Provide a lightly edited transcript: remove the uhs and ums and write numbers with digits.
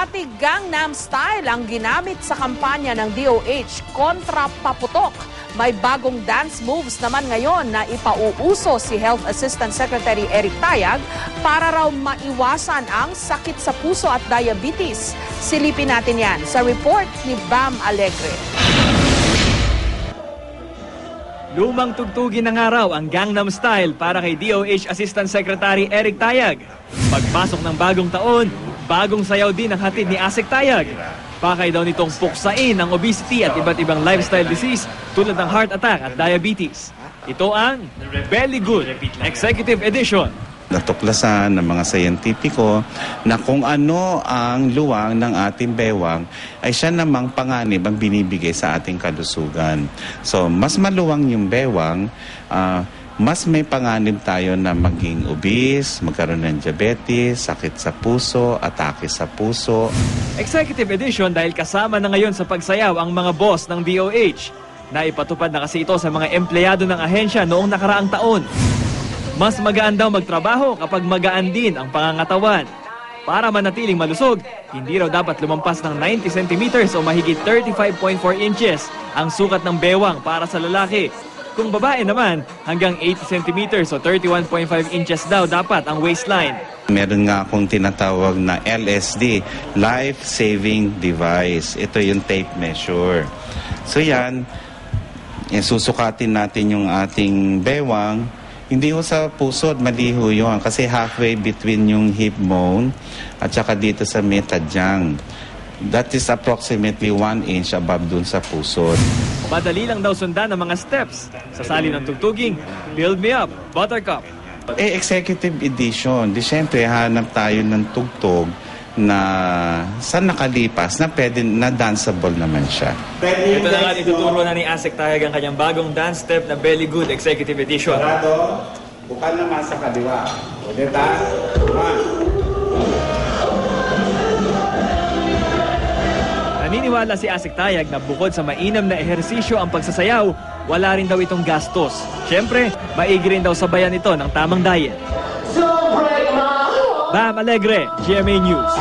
Dati Gangnam Style ang ginamit sa kampanya ng DOH kontra paputok. May bagong dance moves naman ngayon na ipauuso si Health Assistant Secretary Eric Tayag para raw maiwasan ang sakit sa puso at diabetes. Silipin natin yan sa report ni Bam Alegre. Lumang tugtugin na nga raw ang Gangnam Style para kay DOH Assistant Secretary Eric Tayag. Pagpasok ng bagong taon, bagong sayaw din ang hatid ni Asek Tayag. Pakay daw nitong puksain ang obesity at iba't ibang lifestyle disease tulad ng heart attack at diabetes. Ito ang Belly Good Executive Edition. Natuklasan ng mga siyentipiko na kung ano ang luwang ng ating bewang ay siya namang panganib ang binibigay sa ating kalusugan. So, mas maluwang yung bewang, mas may panganib tayo na maging obese, magkaroon ng diabetes, sakit sa puso, atake sa puso. Executive Edition dahil kasama na ngayon sa pagsayaw ang mga boss ng DOH. Naipatupad na kasi ito sa mga empleyado ng ahensya noong nakaraang taon. Mas magaan daw magtrabaho kapag magaan din ang pangangatawan. Para manatiling malusog, hindi raw dapat lumampas ng 90 centimeters o mahigit 35.4 inches ang sukat ng bewang para sa lalaki. Kung babae naman, hanggang 80 centimeters o 31.5 inches daw dapat ang waistline. Meron nga akong tinatawag na LSD, Life Saving Device. Ito yung tape measure. So yan, susukatin natin yung ating bewang. Hindi ho sa puso, mali ho yun. Kasi halfway between yung hip bone at saka dito sa metadyang. That is approximately 1 inch above dun sa puso. Madali lang daw sundan ang mga steps. Sasali ng tugtuging, Build Me Up, Buttercup. Executive Edition. Di syempre, hanap tayo ng tugtog na sa nakalipas na pwede na danceable naman siya. Ito na nga, ituturo na ni Asek Tayag ang kanyang bagong dance step na Belly Good Executive Edition. Sarado, bukan naman sa kaliwa. Udeta, Naniniwala si Asek Tayag na bukod sa mainam na ehersisyo ang pagsasayaw, wala rin daw itong gastos. Siyempre, maigi rin daw sabayan ito ng tamang diet. Bam Alegre, GMA News.